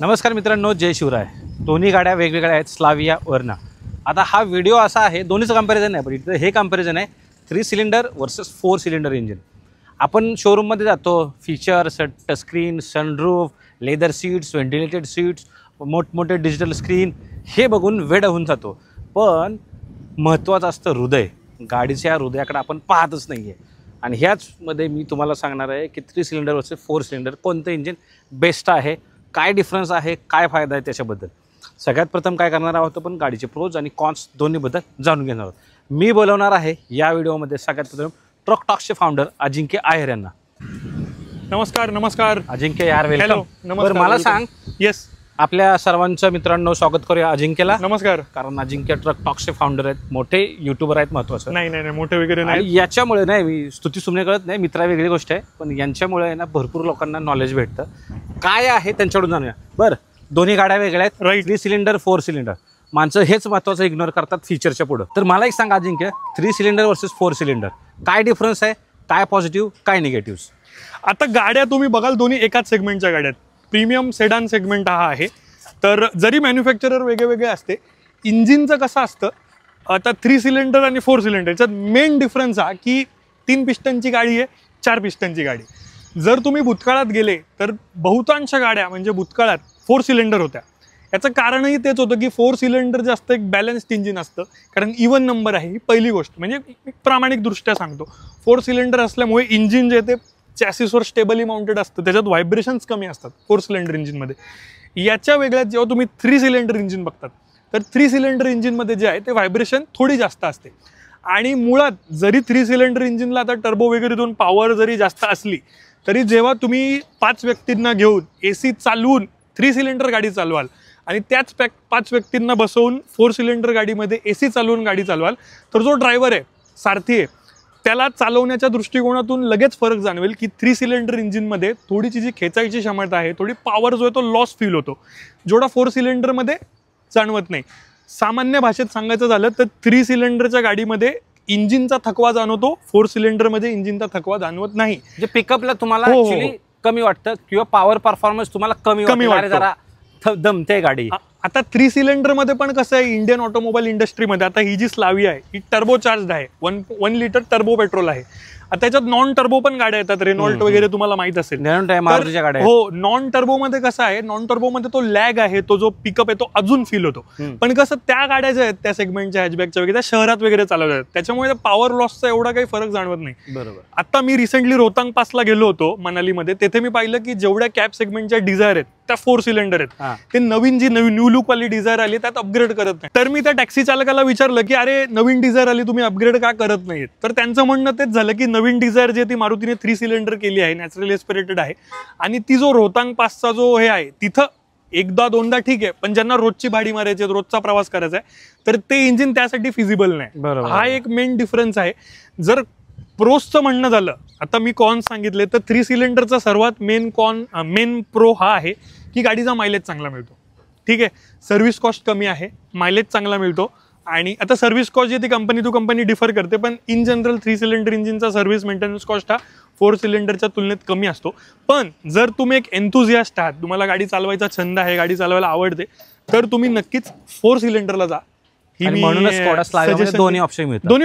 नमस्कार मित्रांनो, जय शिवराय। दोन्ही गाड्या वेगवेगळ्या आहेत, स्लाविया वर्ना। आता हा व्हिडिओ असा आहे, दोन्हीचं कंपॅरिझन नाही, पण इथं हे कंपॅरिझन आहे 3 सिलेंडर वर्सेस 4 सिलेंडर इंजिन। आपण शोरूममध्ये जातो, features, touchscreen, sunroof, leather seats, ventilated seats, मोठमोठे डिजिटल स्क्रीन हे बघून वेड होऊन जातो, पण महत्त्वाचं असतं हृदय। गाडीच्या हृदयाकडे आपण पाहतच नाही आहे। आणि ह्याचमध्ये मी तुम्हाला सांगणार आहे की 3 सिलेंडर वर्सेस 4 सिलेंडर कोणतं इंजिन बेस्ट आहे, काय डिफरन्स आहे, काय फायदा आहे त्याच्याबद्दल। सगळ्यात प्रथम काय करणार आहोत, पण गाडीचे प्रोज आणि कॉन्स दोन्हीबद्दल जाणून घेणार आहोत। मी बोलवणार आहे या व्हिडिओमध्ये सगळ्यात प्रथम ट्रक टॉक्सचे फाउंडर अजिंक्य आहेर यांना। नमस्कार नमस्कार अजिंक्य यार, वेलकम। नमस्कार। मला सांग, येस, आपल्या सर्वांचं मित्रांनो स्वागत करूया अजिंक्यला। नमस्कार। कारण अजिंक्य ट्रक टॉक्सचे फाउंडर आहेत, मोठे युट्यूबर आहेत, महत्त्वाचं नाही नाही मोठे वगैरे नाही। याच्यामुळे नाही, मी स्तुती सुमने कळत नाही, मित्रा वेगळी गोष्ट आहे, पण यांच्यामुळे ना भरपूर लोकांना नॉलेज भेटतं। काय आहे त्यांच्याकडून जाणूया। बरं, दोन्ही गाड्या वेगळ्या आहेत, राईट। 3 cylinder 4 cylinder. माणसं हेच महत्त्वाचं इग्नोर करतात फीचरच्या पुढं। तर मला एक सांगा अजिंक्य, 3 सिलेंडर वर्सेस 4 सिलेंडर काय डिफरन्स आहे, काय पॉझिटिव्ह, काय निगेटिव्ह? आता गाड्या तुम्ही बघाल दोन्ही एकाच सेगमेंटच्या गाड्या आहेत। प्रीमियम सेडान सेगमेंट हा आहे। तर जरी मॅन्युफॅक्चरर वेगळे असते, इंजिनचं कसं असतं, आता 3 सिलेंडर आणि 4 सिलेंडर याच्यात मेन डिफरन्स हा की 3 पिस्टनची गाडी आहे, 4 पिस्टनची गाडी। जर तुम्ही भूतकाळात गेले तर बहुतांश गाड्या म्हणजे भूतकाळात 4 सिलेंडर होत्या। याचं कारणही तेच होतं की 4 सिलेंडर जास्त एक बॅलन्स्ड इंजिन असतं, कारण इवन नंबर आहे ही पहिली गोष्ट, म्हणजे प्रामाणिकदृष्ट्या सांगतो। 4 सिलेंडर असल्यामुळे इंजिन जे ते चॅसिसवर स्टेबली माउंटेड असतं, त्याच्यात व्हायब्रेशन्स कमी असतात 4 सिलेंडर इंजिनमध्ये। याच्या वेगळ्यात जेव्हा तुम्ही 3 सिलेंडर इंजिन बघतात, तर 3 सिलेंडर इंजिनमध्ये जे आहे ते व्हायब्रेशन थोडी जास्त असते। आणि मुळात जरी 3 सिलेंडर इंजिनला आता टर्बो वगैरे दोन पॉवर जरी जास्त असली, तरी जेव्हा तुम्ही 5 व्यक्तींना घेऊन AC चालवून 3 सिलेंडर गाडी चालवाल आणि त्याच 5 व्यक्तींना बसवून 4 सिलेंडर गाडीमध्ये AC चालवून गाडी चालवाल, तर जो ड्रायव्हर आहे, सारथी आहे, त्याला चालवण्याच्या दृष्टिकोनातून लगेच फरक जाणवेल की 3 सिलेंडर इंजिनमध्ये थोडीशी जी खेचायची क्षमता आहे, थोडी पॉवर जो आहे तो लॉस फील होतो, जेवढा 4 सिलेंडरमध्ये जाणवत नाही। सामान्य भाषेत सांगायचं झालं तर 3 सिलेंडरच्या गाडीमध्ये इंजिनचा थकवा जाणवतो, 4 सिलेंडरमध्ये इंजिनचा थकवा जाणवत नाही। म्हणजे पिकअपला तुम्हाला ऍक्च्युअली कमी वाटतं किंवा पॉवर परफॉर्मन्स तुम्हाला कमी वाटतं, जरा दमते गाडी। आता 3 सिलेंडरमध्ये पण कसं आहे, इंडियन ऑटोमोबाईल इंडस्ट्रीमध्ये आता ही जी स्लाविया आहे ही टर्बो चार्ज आहे, 1 लिटर टर्बो पेट्रोल आहे। आता त्याच्यात नॉन टर्बो पण गाड्या येतात, रेनॉल्ट वगैरे तुम्हाला माहित असेल। हो, नॉन टर्बो मध्ये कसं आहे, नॉन टर्बो मध्ये तो लॅग आहे, तो जो पिकअप आहे तो अजून फील होतो। पण कसं त्या गाड्या ज्या आहेत त्या सेगमेंटच्या हॅचबॅकच्या वगैरे त्या शहरात वगैरे चालवतात, त्याच्यामुळे पॉवर लॉसचा एवढा काही फरक जाणवत नाही। बरोबर। आता मी रिसेंटली रोहतांग पासला गेलो होतो मनालीमध्ये, तेथे मी पाहिलं की जेवढ्या कॅब सेगमेंटच्या डिझायर आहेत त्या 4 सिलेंडर आहेत, ते नवीन जी न्यू लुक वाली डिझायर आली त्यात अपग्रेड करत नाही। तर मी त्या टॅक्सी चालकाला विचारलं की अरे नवीन डिझायर आली, तुम्ही अपग्रेड का करत नाहीत? तर त्यांचं म्हणणं तेच झालं की नवीन डिझायर जी ती मारुतीने 3 सिलेंडर केली आहे, नॅचरली एस्पिरेटेड आहे, आणि ती जो रोहतांग पासचा जो हे आहे तिथं एकदा दोनदा ठीक आहे, पण ज्यांना रोजची भाडी मारायची, रोजचा प्रवास करायचा आहे, तर ते इंजिन त्यासाठी फिजिबल नाही। हा एक मेन डिफरन्स आहे। जर प्रोसचं म्हणणं झालं, आता मी कॉन सांगितले, तर 3 सिलेंडरचा सर्वात मेन प्रो हा आहे की गाडीचा मायलेज चांगला मिळतो। ठीक आहे, सर्व्हिस कॉस्ट कमी आहे, मायलेज चांगला मिळतो। आणि आता सर्व्हिस कॉस्ट जी ती कंपनी टू कंपनी डिफर करते, पण इन जनरल 3 सिलेंडर इंजिनचा सर्व्हिस मेंटेनन्स कॉस्ट हा 4 सिलेंडरच्या तुलनेत कमी असतो। पण जर तुम्ही एक एन्थुझियास्ट आहात, तुम्हाला गाडी चालवायचा छंद आहे, गाडी चालवायला आवडते, तर तुम्ही नक्कीच 4 सिलेंडरला जा। दोन्ही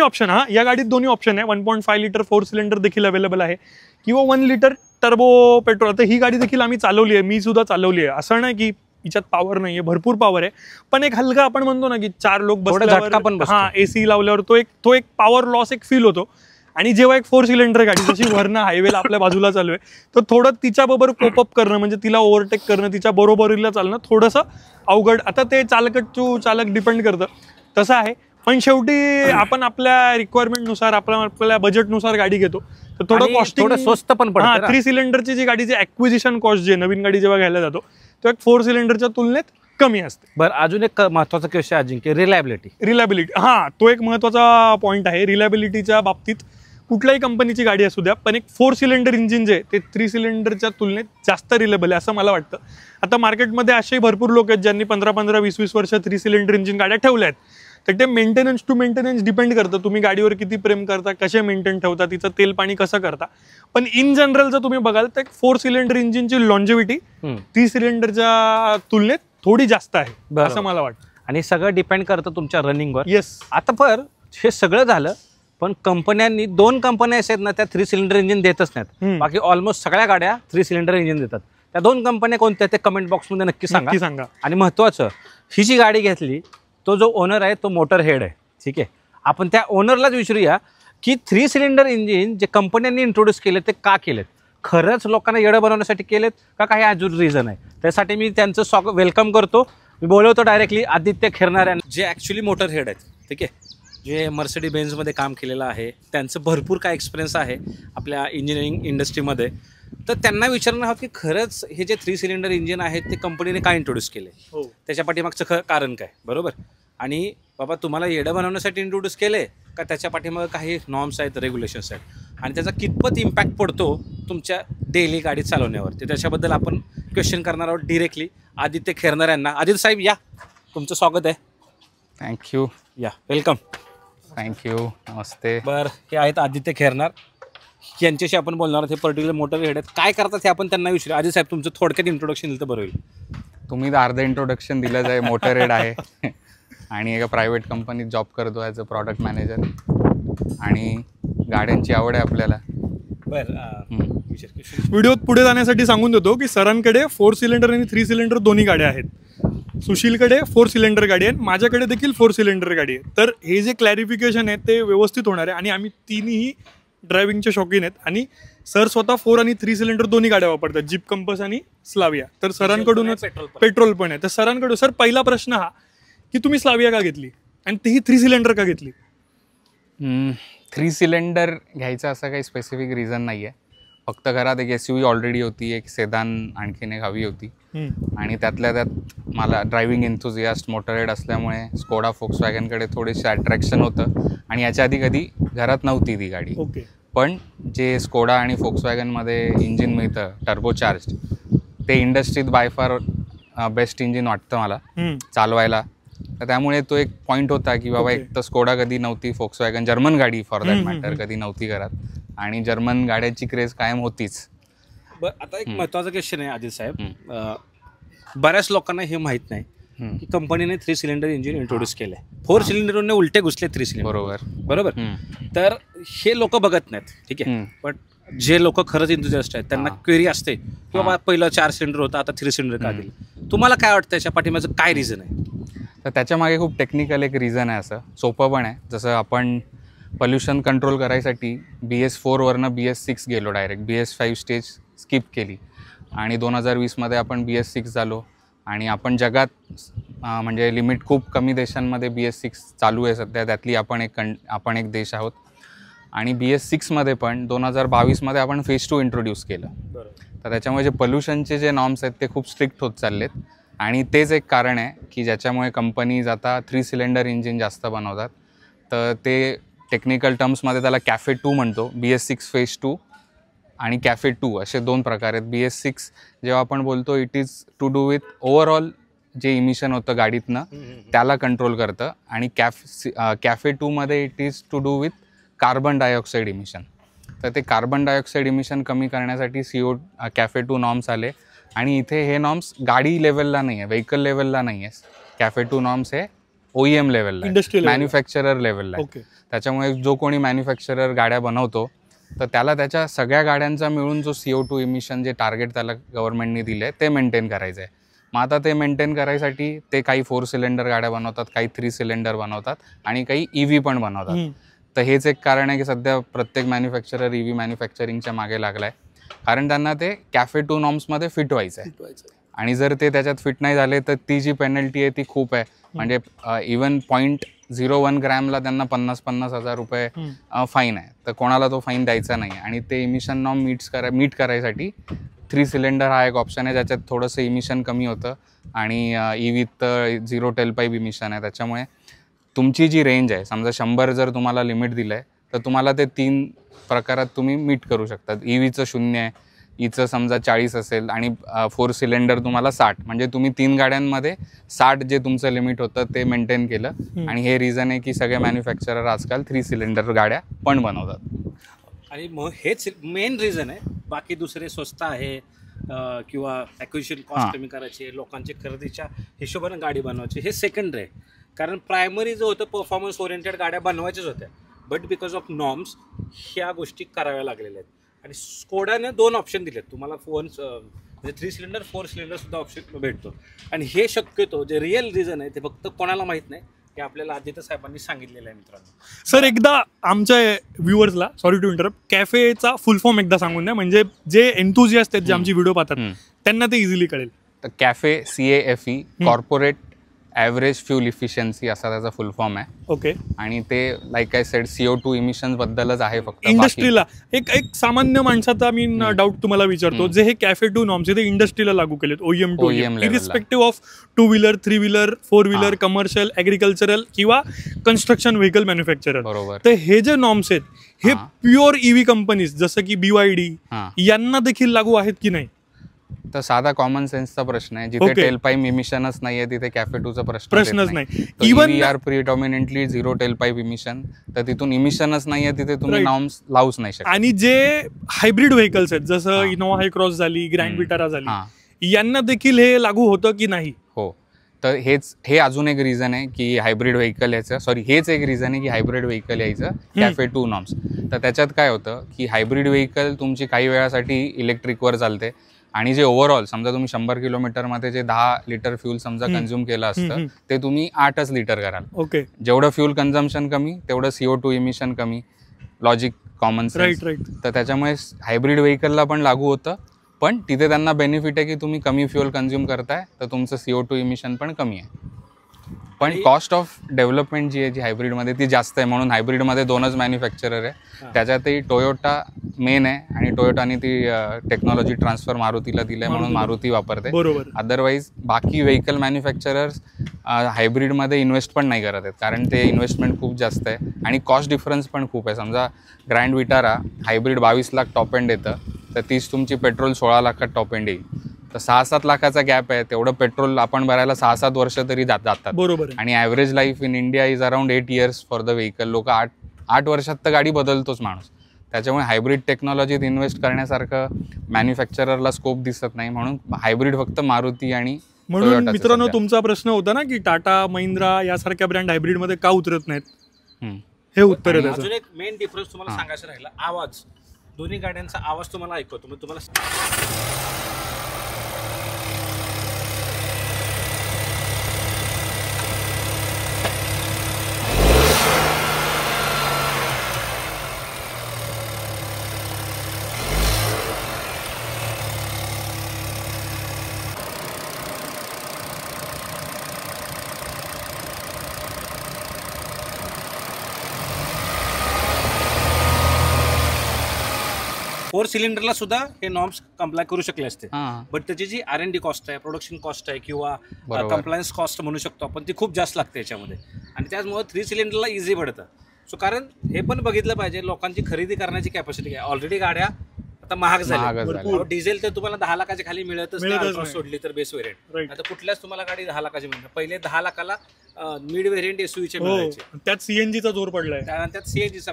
ऑप्शन हा या गाडीत दोन्ही ऑप्शन आहे। 1.5 लिटर 4 सिलेंडर देखील अवेलेबल आहे किंवा 1 लिटर टर्बो पेट्रोल। आता ही गाडी देखील आम्ही चालवली आहे, मी सुद्धा चालवली आहे। असं नाही की हिच्यात पॉवर नाहीये, भरपूर पॉवर आहे, पण एक हलका आपण म्हणतो ना की 4 लोक बसल्यावर, हा AC लावल्यावर तो एक पॉवर लॉस एक फील होतो। आणि जेव्हा एक 4 सिलेंडर गाडी जशी वरनं हायवेला आपल्या बाजूला चालू आहे, तर थोडं तिच्याबरोबर कोप अप करणं, म्हणजे तिला ओव्हरटेक करणं, तिच्या बरोबरीला चालणं थोडंसं अवघड। आता ते चालक डिपेंड करतं, तसं आहे। पण शेवटी आपण आपल्या रिक्वायरमेंटनुसार, आपल्या बजेटनुसार गाडी घेतो, तर थोडं कॉस्टिंग स्वस्त पण पडतं। 3 सिलेंडरची जी गाडीची ॲक्विजिशन कॉस्ट जी नवीन गाडी जेव्हा घ्यायला जातो, तो एक 4 सिलेंडरच्या तुलनेत कमी असते। बरं, अजून एक महत्त्वाचा क्वेश्चन अजिंक्य, रिलायबिलिटी। हा, तो एक महत्त्वाचा पॉईंट आहे। रिलायबिलिटीच्या बाबतीत कुठल्याही कंपनीची गाडी असू द्या, पण एक 4 सिलेंडर इंजिन जे ते 3 सिलेंडरच्या तुलनेत जास्त रिलेबल आहे असं मला वाटतं। आता मार्केटमध्ये असे भरपूर लोक आहेत ज्यांनी 15-20 वर्ष 3 सिलेंडर इंजिन गाड्या ठेवल्या आहेत, तर ते मेंटेनन्स टू मेंटेनन्स डिपेंड करतं, तुम्ही गाडीवर किती प्रेम करता, कसे मेंटेन ठेवता, तिचं तेल पाणी कसं करता. पण इन जनरल जर तुम्ही बघाल तर 4 सिलेंडर इंजिनची लॉन्जिव्हिटी 3 सिलेंडरच्या तुलनेत थोडी जास्त आहे असं मला वाटतं. आणि सगळं डिपेंड करतं तुमच्या रनिंगवर. येस. आता पर हे सगळं झालं, पण कंपन्यांनी 2 कंपन्या आहेत ना त्या 3 सिलेंडर इंजिन देतच नाहीत. बाकी ऑलमोस्ट सगळ्या गाड्या 3 सिलेंडर इंजिन देतात. त्या 2 कंपन्या कोणत्या ते कमेंट बॉक्समध्ये नक्की सांगा. आणि महत्त्वाचं, ही जी गाडी घेतली तो जो ओनर आहे तो मोटर हेड आहे. ठीक आहे, आपण त्या ओनरलाच विचारूया की 3 सिलेंडर इंजिन जे कंपन्यांनी इंट्रोड्यूस केले ते का केलेत. खरंच लोकांना येडं बनवण्यासाठी केलेत का काही अजून रिझन आहे. त्यासाठी मी त्यांचं वेलकम करतो. मी बोलवतो डायरेक्टली आदित्य खिरणार यांना, जे ॲक्च्युली मोटर हेड आहेत. ठीक आहे, जे मर्सिडीज बेन्झमध्ये काम केलेलं आहे, त्यांचं भरपूर काय एक्सपिरियन्स आहे आपल्या इंजिनिअरिंग इंडस्ट्रीमध्ये. तर त्यांना विचारणार आहोत की खरंच हे जे 3 सिलेंडर इंजिन आहेत ते कंपनीने काय इंट्रोड्यूस केले, त्याच्या पाठीमागचं कारण काय. बरोबर. आणि बाबा तुम्हाला येडं बनवण्यासाठी इंट्रोड्यूस केले का त्याच्या पाठीमागं काही नॉर्म्स आहेत, रेग्युलेशन्स आहेत, आणि त्याचा कितपत इम्पॅक्ट पडतो तुमच्या डेली गाडी चालवण्यावरती, त्याच्याबद्दल आपण क्वेश्चन करणार आहोत डिरेक्टली आदित्य खिरणार यांना. आदित्य साहेब या, तुमचं स्वागत आहे. थँक्यू. या, वेलकम. थँक्यू. नमस्ते. बरं, हे आहेत आदित्य खिरणार, यांच्याशी आपण बोलणार आहोत. हे पर्टिक्युलर मोटर हेड आहेत, काय करतात हे आपण त्यांना विचारू. आदित्य साहेब तुमचं थोडक्यात इंट्रोडक्शन दिलं तर बरं होईल. तुम्ही तर अर्धं इंट्रोडक्शन दिलंच आहे. मोटर हेड आहे आणि एका प्रायव्हेट कंपनीत जॉब करतो ॲज अ प्रॉडक्ट मॅनेजर, आणि गाड्यांची आवड आहे आपल्याला. व्हिडिओत पुढे जाण्यासाठी सांगून देतो की सरांकडे 4 सिलेंडर आणि 3 सिलेंडर दोन्ही गाड्या आहेत. सुशीलकडे 4 सिलेंडर गाडी आहे, माझ्याकडे देखील 4 सिलेंडर गाडी आहे. तर हे जे क्लॅरिफिकेशन आहे ते व्यवस्थित होणार आहे. आणि आम्ही तिन्ही ड्रायव्हिंगचे शौकीन आहेत, आणि सर स्वतः 4 आणि 3 सिलेंडर दोन्ही गाड्या वापरतात, जीप कंपस आणि स्लाविया. तर सरांकडूनच पेट्रोल पण आहे. तर सरांकडून सर पहिला प्रश्न हा की तुम्ही स्लाविया का घेतली आणि तीही 3 सिलेंडर का घेतली. 3 सिलेंडर घ्यायचं असं काही स्पेसिफिक रिझन नाही आहे. फक्त घरात एक SUV ऑलरेडी होती, एक सेदान आणखीन एक हवी होती, आणि त्यातल्या त्यात मला ड्रायव्हिंग एन्थुझियास्ट मोटर हेड असल्यामुळे स्कोडा फोक्सवॅगनकडे थोडेसे अट्रॅक्शन होतं, आणि याच्या आधी कधी घरात नव्हती ती गाडी. पण जे स्कोडा आणि फोक्सवॅगनमध्ये इंजिन मिळतं टर्बोचार्ज, ते इंडस्ट्रीत बाय फार बेस्ट इंजिन वाटतं मला चालवायला. तर त्यामुळे तो एक पॉईंट होता की बाबा एक तर स्कोडा कधी नव्हती, फोक्सवॅगन जर्मन गाडी फॉर दॅट मॅटर कधी नव्हती घरात, आणि जर्मन गाड्याची क्रेज कायम होतीच. बरं, आता एक महत्त्वाचा क्वेश्चन आहे आदित्य साहेब. बऱ्याच लोकांना हे माहीत नाही की कंपनीने 3 सिलेंडर इंजिन इंट्रोड्यूस केलं आहे. 4 सिलेंडरने उलटे घुसले 3 सिलेंडर. बरोबर. तर हे लोक बघत नाहीत. ठीक आहे, पण जे लोक खरंच इंथुझियास्ट आहेत त्यांना क्वेरी असते की बाबा पहिलं 4 सिलेंडर होतं, आता 3 सिलेंडर का दिलं. तुम्हाला काय वाटतं त्याच्या पाठीमागचं काय रिझन आहे. तर त्याच्यामागे खूप टेक्निकल एक रिझन आहे. असं सोपं पण आहे. जसं आपण पोल्युशन कंट्रोल करायसाठी BS4 वरनं BS6 गेलो, डायरेक्ट BS5 स्टेज स्किप केली, आणि 2020मध्ये आपण BS6 झालो. आणि आपण जगात म्हणजे लिमिट खूप कमी देशांमध्ये BS6 चालू आहे सध्या, त्यातली आपण एक देश आहोत. आणि BS6मध्ये पण 2022मध्ये आपण फेज 2 इंट्रोड्यूस केलं. तर त्याच्यामुळे जे पोल्युशनचे जे नॉर्म्स आहेत ते खूप स्ट्रिक्ट होत चाललेत, आणि तेच एक कारण आहे की ज्याच्यामुळे कंपनीज आता 3 सिलेंडर इंजिन जास्त बनवतात. तर ते टेक्निकल टर्म्समध्ये त्याला कॅफे 2 म्हणतो. BS6 फेज 2 आणि कॅफे 2 असे 2 प्रकार आहेत. BS6 जेव्हा आपण बोलतो it is to do with overall जे इमिशन होतं गाडीतनं त्याला कंट्रोल करतं, आणि कॅफे 2मध्ये it is to do with carbon dioxide emission. तर ते कार्बन डायऑक्साईड इमिशन कमी करण्यासाठी कॅफे 2 नॉर्म्स आले, आणि इथे हे नॉर्म्स गाडी लेवलला नाही आहे, व्हेकल लेवलला नाही आहे. कॅफे 2 नॉर्म्स हे OEM लेवलला, मॅन्युफॅक्चरर लेवलला आहे. त्याच्यामुळे जो कोणी मॅन्युफॅक्चरर गाड्या बनवतो तर त्याला त्याच्या सगळ्या गाड्यांचा मिळून जो CO2 इमिशन जे टार्गेट त्याला गव्हर्नमेंटने दिले ते मेंटेन करायचं आहे. मग आता ते मेंटेन करायसाठी ते काही 4 सिलेंडर गाड्या बनवतात, काही 3 सिलेंडर बनवतात, आणि काही EV पण बनवतात. तर हेच एक कारण आहे की सध्या प्रत्येक मॅन्युफॅक्चरर EV मॅन्युफॅक्चरिंगच्या मागे लागला आहे, कारण त्यांना ते कॅफे 2 नॉर्म्समध्ये फिट व्हायचं आहे. आणि जर ते त्याच्यात फिट नाही झाले तर ती जी पेनल्टी आहे ती खूप आहे. म्हणजे इवन 0.01 ग्रॅमला त्यांना 50,000 रुपये फाईन आहे. तर कोणाला तो फाईन द्यायचा नाही. आणि ते इमिशन नॉर्म मीट करायसाठी 3 सिलेंडर हा एक ऑप्शन आहे, ज्याच्यात थोडंसं इमिशन कमी होतं, आणि EVत 0 टेलपाईप इमिशन आहे. त्याच्यामुळे तुमची जी रेंज आहे, समजा 100 जर तुम्हाला लिमिट दिलं आहे तर तुम्हाला ते 3 प्रकारात तुम्ही मीट करू शकतात. EVचं 0 आहे, ईचं समजा 40 असेल आणि 4 सिलेंडर तुम्हाला 60, म्हणजे तुम्ही 3 गाड्यांमध्ये 60 जे तुमचं लिमिट होतं ते मेंटेन केलं. आणि हे रिझन आहे की सगळे मॅन्युफॅक्चरर आजकाल 3 सिलेंडर गाड्या पण बनवतात. आणि मग हेच मेन रिझन आहे. बाकी दुसरे स्वस्त आहे किंवा ॲक्विजिशन कॉस्ट कमी करायची, लोकांची खरेदीच्या हिशोबाने गाडी बनवायची, हे सेकंडरी आहे. कारण प्रायमरी जो होतं परफॉर्मन्स ओरिएंटेड गाड्या बनवायच्याच होत्या, बट बिकॉज ऑफ नॉर्म्स ह्या गोष्टी कराव्या लागलेल्या आहेत. आणि स्कोडाने 2 ऑप्शन दिलेत तुम्हाला, म्हणजे 3 सिलेंडर 4 सिलेंडर सुद्धा ऑप्शन भेटतो. आणि हे शक्यतो जे रिअल रिझन आहे ते फक्त कोणाला माहीत नाही, हे आपल्याला आदित्य साहेबांनी सांगितलेलं आहे. मित्रांनो सर, एकदा आमच्या व्ह्युअर्सला, सॉरी टू इंटरप्ट, कॅफेचा फुल फॉर्म एकदा सांगून द्या, म्हणजे जे एन्थुझियास्ट आहेत जे आमची व्हिडिओ पाहतात त्यांना ते इझिली कळेल. तर cafe CAFE corporate average fuel efficiency असा त्याचा फुल फॉर्म आहे. ओके. आणि ते लाईक आय सेड CO2 इमिशन्स बद्दलच आहे फक्त. इंडस्ट्रीला एक सामान्य माणसाचा मी डाऊट तुम्हाला विचारतो, जे हे कॅफे टू नॉर्म्स ते इंडस्ट्रीला लागू केलेत, OEM to irrespective of 2 wheeler 3 wheeler 4 wheeler commercial agricultural किंवा कन्स्ट्रक्शन व्हेकल मॅन्युफॅक्चरर. बरोबर. तर हे जे नॉर्म्स आहेत हे प्युअर EV कंपनीज जसं की BYD यांना देखील लागू आहेत की नाही? तर साधा कॉमन सेन्सचा प्रश्न आहे. जिथे टेल पाईप इमिशनच नाहीये तिथे कॅफे टूचा प्रश्नच नाही. Even are predominantly 0 tail pipe emission, तर तिथून इमिशनच नाहीये तिथे तुम्ही नॉर्म्स लावूच नाही शकत. आणि जे हायब्रिड व्हेकल्स आहेत जसं इनोव्हा हाय क्रॉस झाली, ग्रँड विटारा झाली, यांना देखील हे लागू होतं की नाही? हो. तर हे अजून एक रिझन आहे की हायब्रिड व्हेकल यायचं, हेच एक रिझन आहे की हायब्रिड व्हेकल यायचं कॅफे टू नॉर्म्स. तर त्याच्यात काय होतं की हायब्रिड व्हेकल तुमची काही वेळासाठी इलेक्ट्रिकवर चालते, आणि जे ओव्हरऑल समजा तुम्ही 100 किलोमीटरमध्ये जे 10 लिटर फ्यूल समजा कन्झ्युम केलं असतं ते तुम्ही 8च लिटर कराल. ओके. जेवढं फ्यूल कन्झम्पन कमी तेवढं CO2 इमिशन कमी. Logic common sense. तर त्याच्यामुळे हायब्रिड व्हेकलला पण लागू होतं, पण तिथे त्यांना बेनिफिट आहे की तुम्ही कमी फ्यूल कन्झ्युम करताय तर तुमचं CO2 इमिशन पण कमी आहे. पण कॉस्ट ऑफ डेव्हलपमेंट जी आहे जी हायब्रिडमध्ये ती जास्त आहे, म्हणून हायब्रिडमध्ये 2च मॅन्युफॅक्चरर आहे. त्याच्यातही टोयोटा मेन आहे आणि टोयोटाने ती टेक्नॉलॉजी ट्रान्सफर मारुतीला दिली आहे म्हणून मारुती वापरते. बरोबर. अदरवाईज बाकी व्हेकल मॅन्युफॅक्चरर्स हायब्रिडमध्ये इन्व्हेस्ट पण नाही करत आहेत, कारण ते इन्व्हेस्टमेंट खूप जास्त आहे आणि कॉस्ट डिफरन्स पण खूप आहे. समजा grand Vitara hybrid 22 lakh top end येतं, तर तीच तुमची पेट्रोल 16 लाखात टॉप एंड येईल. तर 6-7 लाखाचा गॅप आहे, तेवढं पेट्रोल आपण भरायला 6-7 वर्ष तरी जातात. बरोबर. आणि average life in India is around 8 years for the vehicle. लोक 8 वर्षात तर गाडी बदलतोच माणूस. त्याच्यामुळे हायब्रिड टेक्नॉलॉजीत इन्व्हेस्ट करण्यासारखं मॅन्युफॅक्चररला स्कोप दिसत नाही, म्हणून हायब्रिड फक्त मारुती आणि म्हणून मित्रांनो तुमचा प्रश्न होता ना की टाटा महिंद्रा यासारख्या ब्रँड हायब्रिडमध्ये का उतरत नाहीत, हे उत्तर आहे. अजून एक मेन डिफरन्स तुम्हाला सांगायचं राहिला, आवाज. दोन्ही गाड्यांचा आवाज तुम्हाला ऐकवतो. मी तुम्हाला फोर सिलेंडरला सुद्धा हे नॉर्म्स कंप्लाय करू शकले असते, बट त्याची जी R&D कॉस्ट आहे, प्रोडक्शन कॉस्ट आहे किंवा कंप्लायन्स कॉस्ट म्हणू शकतो आपण, ती खूप जास्त लागते याच्यामध्ये. आणि त्याचमुळे 3 सिलेंडरला इझी पडतं. सो कारण हे पण बघितलं पाहिजे लोकांची खरेदी करण्याची कॅपॅसिटी काय. ऑलरेडी गाड्या आता महाग झाल्या. डिझेल तर तुम्हाला 10 लाखाच्या खाली मिळतच नाही, सोडली तर बेस व्हेरियंट. आता कुठल्याच तुम्हाला गाडी 10 लाखाची मिळते. पहिले 10 लाखाला मिड व्हेरियंट SUVचे मिळायचे, त्यात CNGचा जोर पडलाय, त्यात CNGचा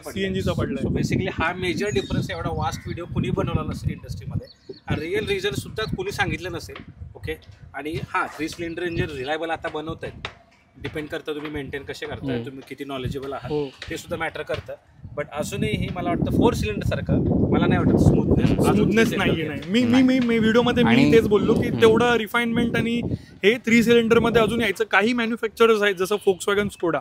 पडलाय. सो बेसिकली हा मेजर डिफरन्स. एवढा वास्ट व्हिडिओ कुणी बनवला नसेल इंडस्ट्रीमध्ये, आणि रिअल रिझन सुद्धा कुणी सांगितलं नसेल. ओके. आणि 3 सिलेंडर इंजिन रिलायबल आता बनवत आहेत. डिपेंड करतं तुम्ही मेंटेन कसे करताय, तुम्ही किती नॉलेजेबल आहात, ते सुद्धा मॅटर करतं. बट अजूनही मला वाटतं 4 सिलेंडर सारखं मला नाही वाटत स्मूथनेस नाहीये. मी व्हिडिओमध्ये मी तेच बोललो की तेवढं रिफाईनमेंट आणि हे 3 सिलेंडरमध्ये अजून यायचं. काही मॅन्युफॅक्चरर्स आहेत जसं फोक्सवॅगन, स्कोडा,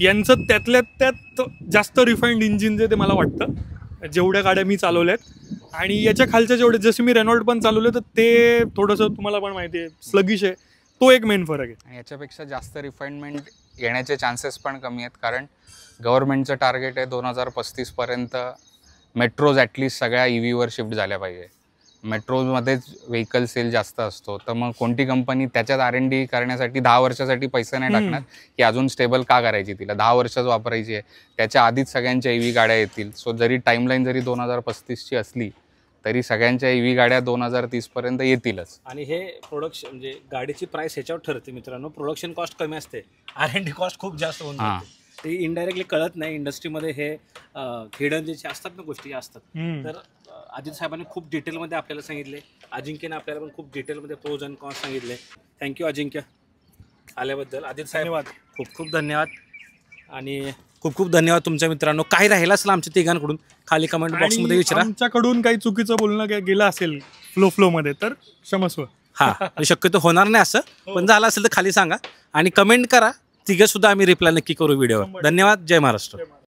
यांचं त्यातल्या त्यात जास्त रिफाईंड इंजिन जे ते मला वाटतं, जेवढ्या गाड्या मी चालवल्यात. आणि याच्या खालच्या जेवढे, जसे मी रेनॉल्ट पण चालवले, तर ते थोडंसं तुम्हाला पण माहिती आहे स्लगिश आहे. तो एक मेन फरक आहे. आणि याच्यापेक्षा जास्त रिफाईनमेंट येण्याचे चान्सेस पण कमी आहेत, कारण गव्हर्नमेंटचं टार्गेट आहे 2035 पर्यंत मेट्रोज ॲटलिस्ट सगळ्या EVवर शिफ्ट झाल्या पाहिजे. मेट्रोजमध्येच व्हेकल सेल जास्त असतो, तर मग कोणती कंपनी त्याच्यात R&D करण्यासाठी 10 वर्षासाठी पैसे नाही टाकणार की अजून स्टेबल का करायची, तिला 10 वर्षच वापरायची आहे, त्याच्या आधीच सगळ्यांच्या EV गाड्या येतील. सो जरी टाईमलाईन जरी 2035ची असली तरी सगळ्यांच्या EV गाड्या 2030 पर्यंत येतीलच. आणि हे प्रोडक्शन म्हणजे गाडीची प्राइस ह्याच्यावर ठरते मित्रांनो. प्रोडक्शन कॉस्ट कमी असते, R&D कॉस्ट खूप जास्त होऊन हां. जाते. ते इनडायरेक्टली कळत नाही. इंडस्ट्रीमध्ये हे हिडन जे असतात ना गोष्टी असतात. तर अजित साहेबांनी खूप डिटेलमध्ये आपल्याला सांगितले, अजिंक्यने आपल्याला पण खूप डिटेलमध्ये प्रोज अँड कॉन्स सांगितले. थँक्यू अजिंक्य आल्याबद्दल. अजित साहेब खूप खूप धन्यवाद. आणि खूप खूप धन्यवाद तुमच्या मित्रांनो. काही राहिलं असेल आमच्या तिघांकडून खाली कमेंट बॉक्समध्ये विचारा. आमच्याकडून काही चुकीचं बोलणं गेलं असेल फ्लो मध्ये तर क्षमस्व. हां, शक्यतो होणार नाही असं, पण झालं असेल तर खाली सांगा आणि कमेंट करा. तिघं सुद्धा आम्ही रिप्लाय नक्की करू व्हिडिओवर. धन्यवाद. जय महाराष्ट्र.